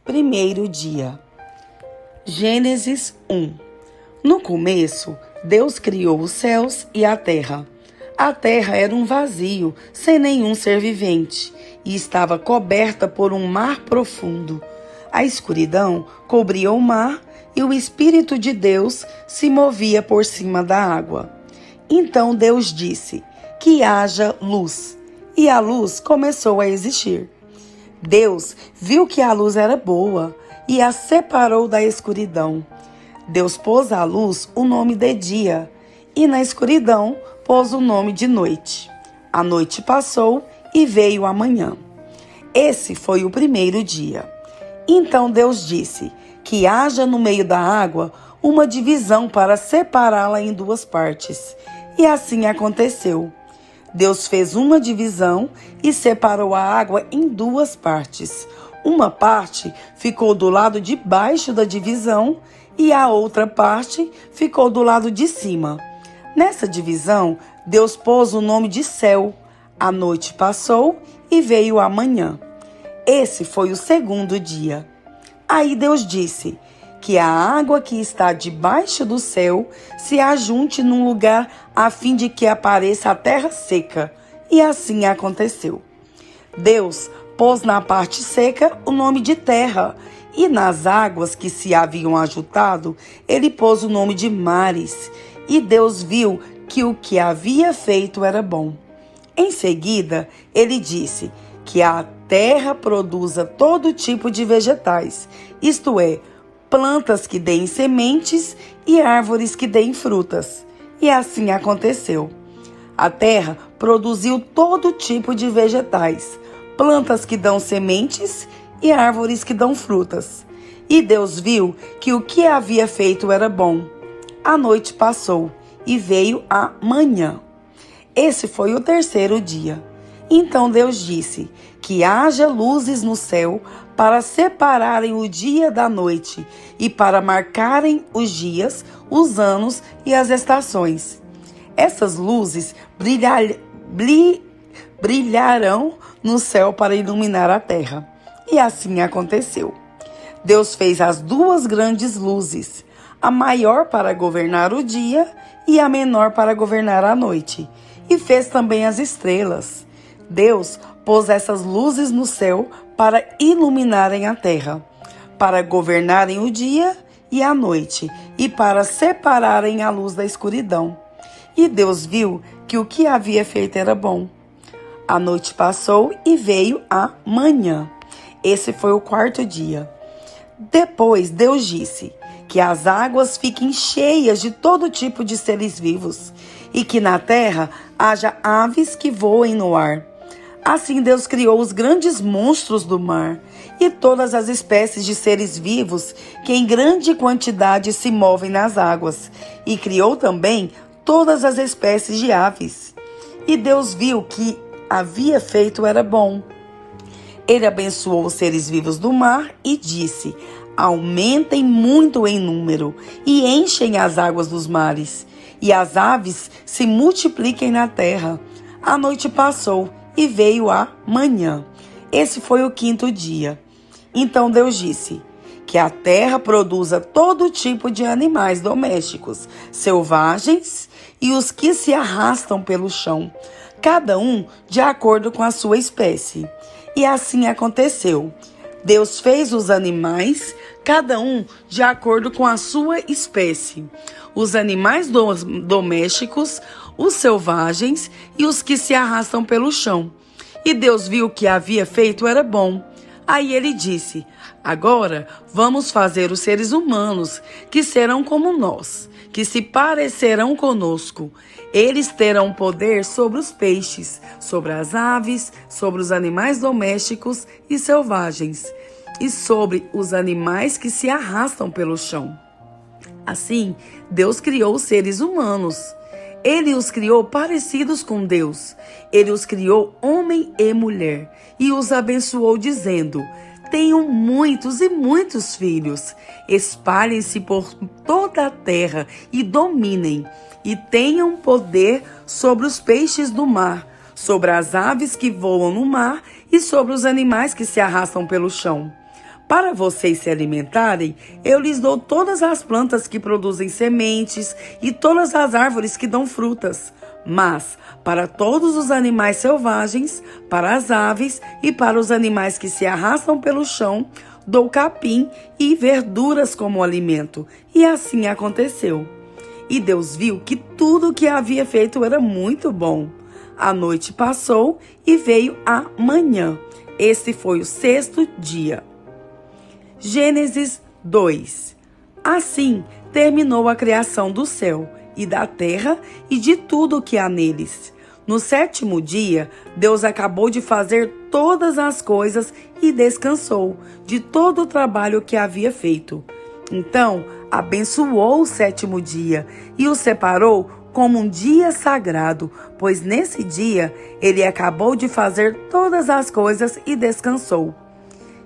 Primeiro dia. Gênesis 1. No começo, Deus criou os céus e a terra. A terra era um vazio, sem nenhum ser vivente, e estava coberta por um mar profundo. A escuridão cobria o mar e o Espírito de Deus se movia por cima da água. Então Deus disse: que haja luz. E a luz começou a existir. Deus viu que a luz era boa e a separou da escuridão. Deus pôs à luz o nome de dia e na escuridão pôs o nome de noite. A noite passou e veio a manhã. Esse foi o primeiro dia. Então Deus disse: que haja no meio da água uma divisão para separá-la em duas partes. E assim aconteceu. Deus fez uma divisão e separou a água em duas partes. Uma parte ficou do lado de baixo da divisão e a outra parte ficou do lado de cima. Nessa divisão, Deus pôs o nome de céu. A noite passou e veio a manhã. Esse foi o segundo dia. Aí Deus disse: que a água que está debaixo do céu se ajunte num lugar a fim de que apareça a terra seca. E assim aconteceu. Deus pôs na parte seca o nome de terra, e nas águas que se haviam ajuntado, ele pôs o nome de mares. E Deus viu que o que havia feito era bom. Em seguida, ele disse: que a terra produza todo tipo de vegetais, isto é, plantas que deem sementes e árvores que deem frutas. E assim aconteceu. A terra produziu todo tipo de vegetais, plantas que dão sementes e árvores que dão frutas. E Deus viu que o que havia feito era bom. A noite passou e veio a manhã. Esse foi o terceiro dia. Então Deus disse: que haja luzes no céu para separarem o dia da noite e para marcarem os dias, os anos e as estações. Essas luzes brilharão no céu para iluminar a terra. E assim aconteceu. Deus fez as duas grandes luzes, a maior para governar o dia e a menor para governar a noite. E fez também as estrelas. Deus pôs essas luzes no céu para iluminarem a terra, para governarem o dia e a noite, e para separarem a luz da escuridão. E Deus viu que o que havia feito era bom. A noite passou e veio a manhã. Esse foi o quarto dia. Depois Deus disse: que as águas fiquem cheias de todo tipo de seres vivos, e que na terra haja aves que voem no ar. Assim Deus criou os grandes monstros do mar e todas as espécies de seres vivos que em grande quantidade se movem nas águas. E criou também todas as espécies de aves. E Deus viu que havia feito era bom. Ele abençoou os seres vivos do mar e disse: aumentem muito em número e enchem as águas dos mares. E as aves se multipliquem na terra. A noite passou e veio a manhã. Esse foi o quinto dia. Então Deus disse: que a terra produza todo tipo de animais domésticos, selvagens e os que se arrastam pelo chão, cada um de acordo com a sua espécie. E assim aconteceu. Deus fez os animais, cada um de acordo com a sua espécie. Os animais domésticos, os selvagens e os que se arrastam pelo chão. E Deus viu que havia feito era bom. Aí ele disse: agora vamos fazer os seres humanos, que serão como nós, que se parecerão conosco. Eles terão poder sobre os peixes, sobre as aves, sobre os animais domésticos e selvagens, e sobre os animais que se arrastam pelo chão. Assim, Deus criou os seres humanos. Ele os criou parecidos com Deus. Ele os criou homem e mulher e os abençoou dizendo: tenham muitos e muitos filhos. Espalhem-se por toda a terra e dominem. E tenham poder sobre os peixes do mar, sobre as aves que voam no mar e sobre os animais que se arrastam pelo chão. Para vocês se alimentarem, eu lhes dou todas as plantas que produzem sementes e todas as árvores que dão frutas. Mas, para todos os animais selvagens, para as aves e para os animais que se arrastam pelo chão, dou capim e verduras como alimento. E assim aconteceu. E Deus viu que tudo o que havia feito era muito bom. A noite passou e veio a manhã. Este foi o 6º dia. Gênesis 2. Assim terminou a criação do céu e da terra e de tudo o que há neles. No 7º dia, Deus acabou de fazer todas as coisas e descansou de todo o trabalho que havia feito. Então, abençoou o 7º dia e o separou como um dia sagrado, pois nesse dia ele acabou de fazer todas as coisas e descansou.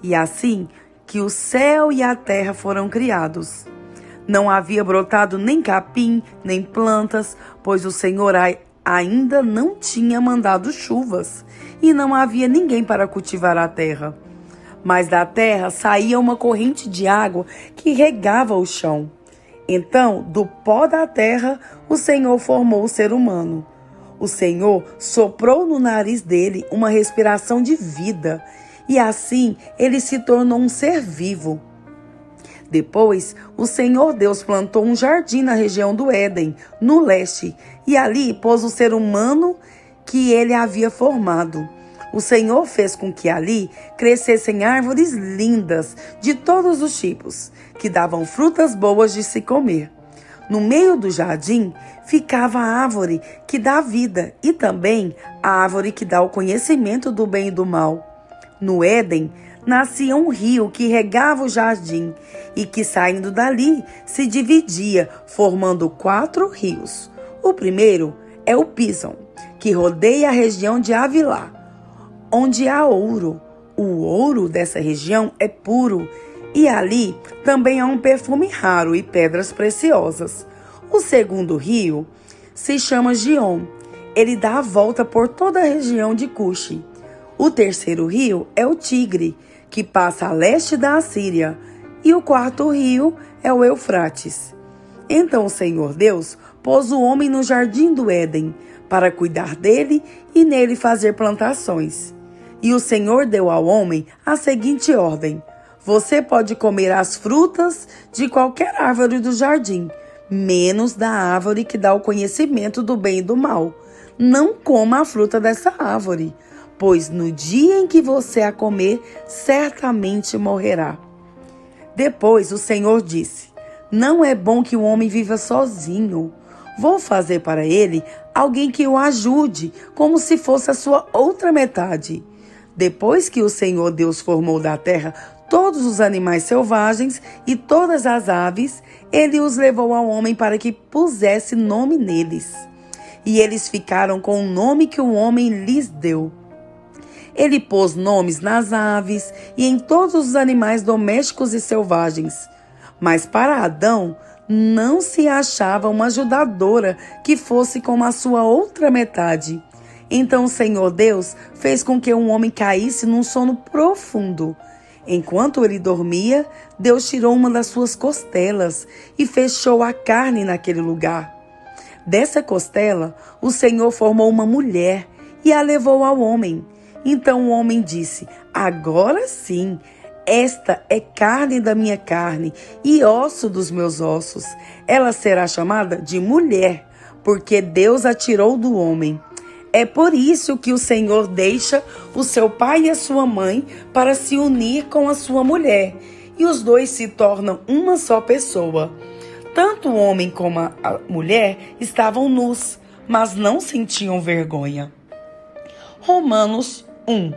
E assim que o céu e a terra foram criados. Não havia brotado nem capim, nem plantas, pois o Senhor ainda não tinha mandado chuvas, e não havia ninguém para cultivar a terra. Mas da terra saía uma corrente de água que regava o chão. Então, do pó da terra, o Senhor formou o ser humano. O Senhor soprou no nariz dele uma respiração de vida, e assim ele se tornou um ser vivo. Depois, o Senhor Deus plantou um jardim na região do Éden, no leste, e ali pôs o ser humano que ele havia formado. O Senhor fez com que ali crescessem árvores lindas de todos os tipos, que davam frutas boas de se comer. No meio do jardim ficava a árvore que dá vida e também a árvore que dá o conhecimento do bem e do mal. No Éden nascia um rio que regava o jardim e que, saindo dali, se dividia, formando 4 rios. O primeiro é o Pison, que rodeia a região de Havilá, onde há ouro. O ouro dessa região é puro e ali também há um perfume raro e pedras preciosas. O segundo rio se chama Gion. Ele dá a volta por toda a região de Cuxi. O terceiro rio é o Tigre, que passa a leste da Assíria. E o 4º rio é o Eufrates. Então o Senhor Deus pôs o homem no jardim do Éden, para cuidar dele e nele fazer plantações. E o Senhor deu ao homem a seguinte ordem: você pode comer as frutas de qualquer árvore do jardim, menos da árvore que dá o conhecimento do bem e do mal. Não coma a fruta dessa árvore, pois no dia em que você a comer, certamente morrerá. Depois o Senhor disse: não é bom que o homem viva sozinho. Vou fazer para ele alguém que o ajude, como se fosse a sua outra metade. Depois que o Senhor Deus formou da terra todos os animais selvagens e todas as aves, ele os levou ao homem para que pusesse nome neles. E eles ficaram com o nome que o homem lhes deu. Ele pôs nomes nas aves e em todos os animais domésticos e selvagens. Mas para Adão não se achava uma ajudadora que fosse como a sua outra metade. Então o Senhor Deus fez com que o homem caísse num sono profundo. Enquanto ele dormia, Deus tirou uma das suas costelas e fechou a carne naquele lugar. Dessa costela, o Senhor formou uma mulher e a levou ao homem. Então o homem disse: agora sim, esta é carne da minha carne e osso dos meus ossos. Ela será chamada de mulher, porque Deus a tirou do homem. É por isso que o Senhor deixa o seu pai e a sua mãe para se unir com a sua mulher, e os dois se tornam uma só pessoa. Tanto o homem como a mulher estavam nus, mas não sentiam vergonha. Romanos 1.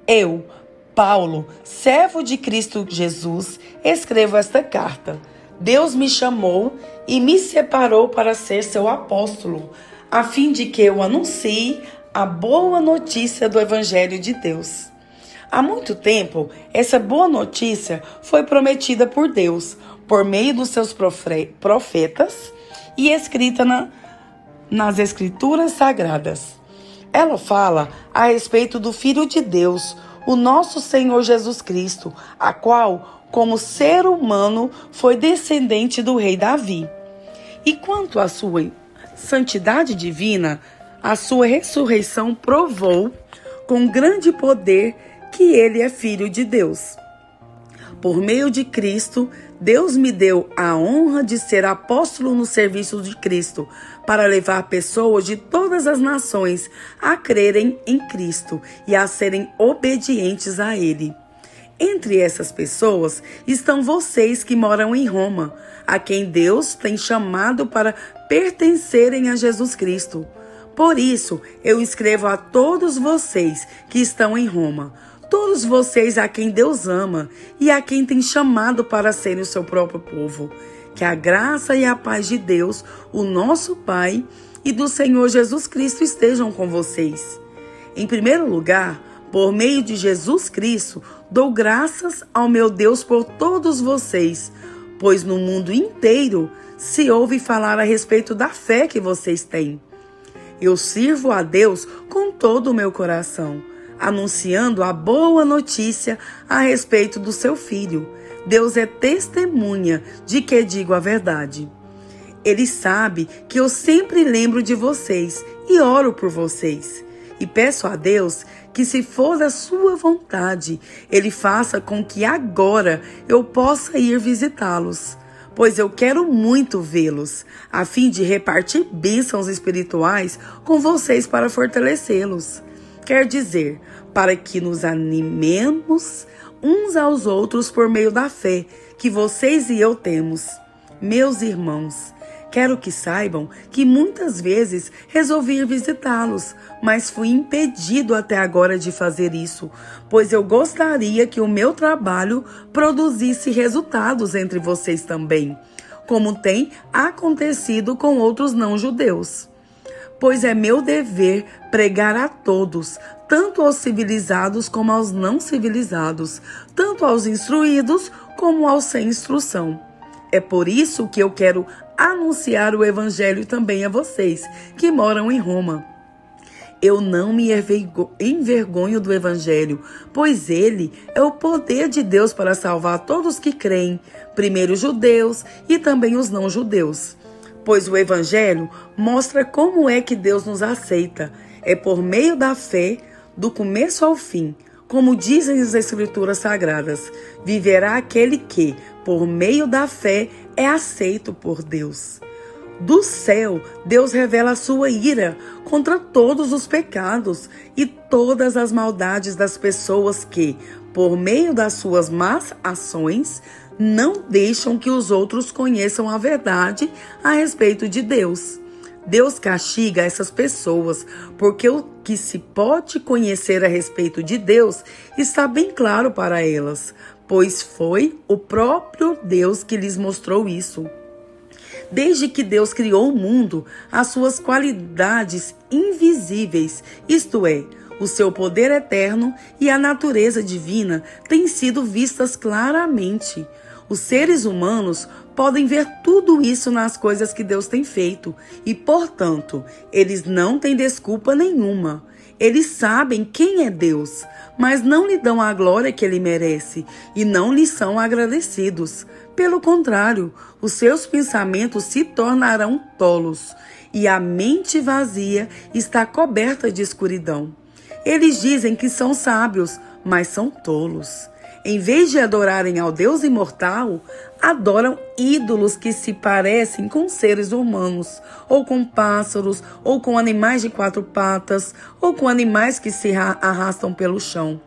Eu, Paulo, servo de Cristo Jesus, escrevo esta carta. Deus me chamou e me separou para ser seu apóstolo, a fim de que eu anuncie a boa notícia do Evangelho de Deus. Há muito tempo, essa boa notícia foi prometida por Deus, por meio dos seus profetas e escrita nas Escrituras Sagradas. Ela fala a respeito do Filho de Deus, o nosso Senhor Jesus Cristo, a qual, como ser humano, foi descendente do rei Davi. E quanto à sua santidade divina, a sua ressurreição provou com grande poder que ele é filho de Deus. Por meio de Cristo, Deus me deu a honra de ser apóstolo no serviço de Cristo, para levar pessoas de todas as nações a crerem em Cristo e a serem obedientes a Ele. Entre essas pessoas estão vocês que moram em Roma, a quem Deus tem chamado para pertencerem a Jesus Cristo. Por isso, eu escrevo a todos vocês que estão em Roma, todos vocês a quem Deus ama e a quem tem chamado para serem o seu próprio povo. Que a graça e a paz de Deus, o nosso Pai, e do Senhor Jesus Cristo estejam com vocês. Em primeiro lugar, por meio de Jesus Cristo, dou graças ao meu Deus por todos vocês, pois no mundo inteiro se ouve falar a respeito da fé que vocês têm. Eu sirvo a Deus com todo o meu coração, anunciando a boa notícia a respeito do seu Filho. Deus é testemunha de que digo a verdade. Ele sabe que eu sempre lembro de vocês e oro por vocês. E peço a Deus que, se for da sua vontade, Ele faça com que agora eu possa ir visitá-los, pois eu quero muito vê-los, a fim de repartir bênçãos espirituais com vocês para fortalecê-los. Quer dizer, para que nos animemos uns aos outros por meio da fé que vocês e eu temos. Meus irmãos, quero que saibam que muitas vezes resolvi ir visitá-los, mas fui impedido até agora de fazer isso, pois eu gostaria que o meu trabalho produzisse resultados entre vocês também, como tem acontecido com outros não-judeus. Pois é meu dever pregar a todos, tanto aos civilizados como aos não civilizados, tanto aos instruídos como aos sem instrução. É por isso que eu quero anunciar o Evangelho também a vocês, que moram em Roma. Eu não me envergonho do Evangelho, pois ele é o poder de Deus para salvar todos que creem, primeiro os judeus e também os não-judeus. Pois o Evangelho mostra como é que Deus nos aceita. É por meio da fé, do começo ao fim. Como dizem as Escrituras Sagradas, viverá aquele que, por meio da fé, é aceito por Deus. Do céu, Deus revela a sua ira contra todos os pecados e todas as maldades das pessoas que, por meio das suas más ações, não deixam que os outros conheçam a verdade a respeito de Deus. Deus castiga essas pessoas, porque o que se pode conhecer a respeito de Deus está bem claro para elas, pois foi o próprio Deus que lhes mostrou isso. Desde que Deus criou o mundo, as suas qualidades invisíveis, isto é, o seu poder eterno e a natureza divina, têm sido vistas claramente. Os seres humanos podem ver tudo isso nas coisas que Deus tem feito e, portanto, eles não têm desculpa nenhuma. Eles sabem quem é Deus, mas não lhe dão a glória que ele merece e não lhe são agradecidos. Pelo contrário, os seus pensamentos se tornarão tolos e a mente vazia está coberta de escuridão. Eles dizem que são sábios, mas são tolos. Em vez de adorarem ao Deus imortal, adoram ídolos que se parecem com seres humanos, ou com pássaros, ou com animais de 4 patas, ou com animais que se arrastam pelo chão.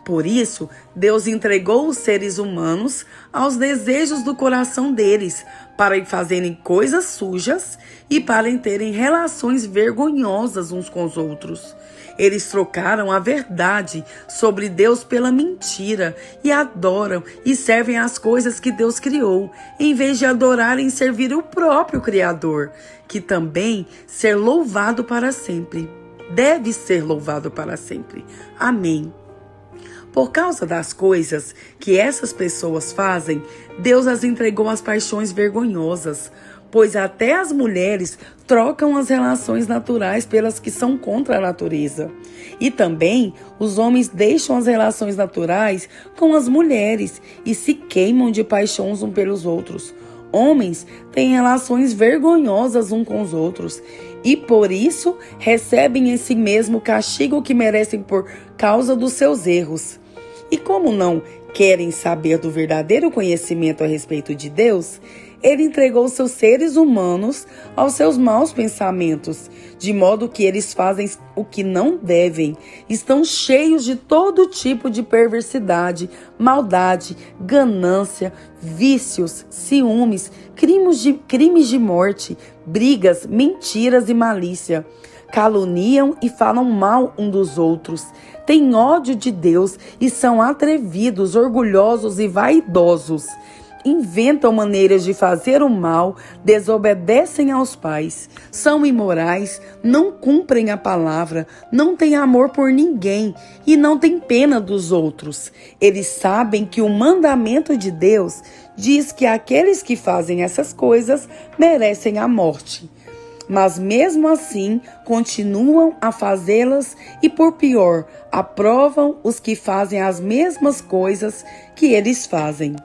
Por isso, Deus entregou os seres humanos aos desejos do coração deles, para fazerem coisas sujas e para terem relações vergonhosas uns com os outros. Eles trocaram a verdade sobre Deus pela mentira e adoram e servem as coisas que Deus criou, em vez de adorarem e servir o próprio Criador, que também ser louvado para sempre. Deve ser louvado para sempre. Amém. Por causa das coisas que essas pessoas fazem, Deus as entregou às paixões vergonhosas. pois até as mulheres trocam as relações naturais pelas que são contra a natureza. E também os homens deixam as relações naturais com as mulheres e se queimam de paixões uns pelos outros. Homens têm relações vergonhosas uns com os outros e por isso recebem em si mesmo o castigo que merecem por causa dos seus erros. E como não querem saber do verdadeiro conhecimento a respeito de Deus, ele entregou seus seres humanos aos seus maus pensamentos, de modo que eles fazem o que não devem. Estão cheios de todo tipo de perversidade, maldade, ganância, vícios, ciúmes, crimes de morte, brigas, mentiras e malícia. Caluniam e falam mal um dos outros. Têm ódio de Deus e são atrevidos, orgulhosos e vaidosos. Inventam maneiras de fazer o mal, desobedecem aos pais, são imorais, não cumprem a palavra, não têm amor por ninguém e não têm pena dos outros. Eles sabem que o mandamento de Deus diz que aqueles que fazem essas coisas merecem a morte. Mas mesmo assim continuam a fazê-las e, por pior, aprovam os que fazem as mesmas coisas que eles fazem.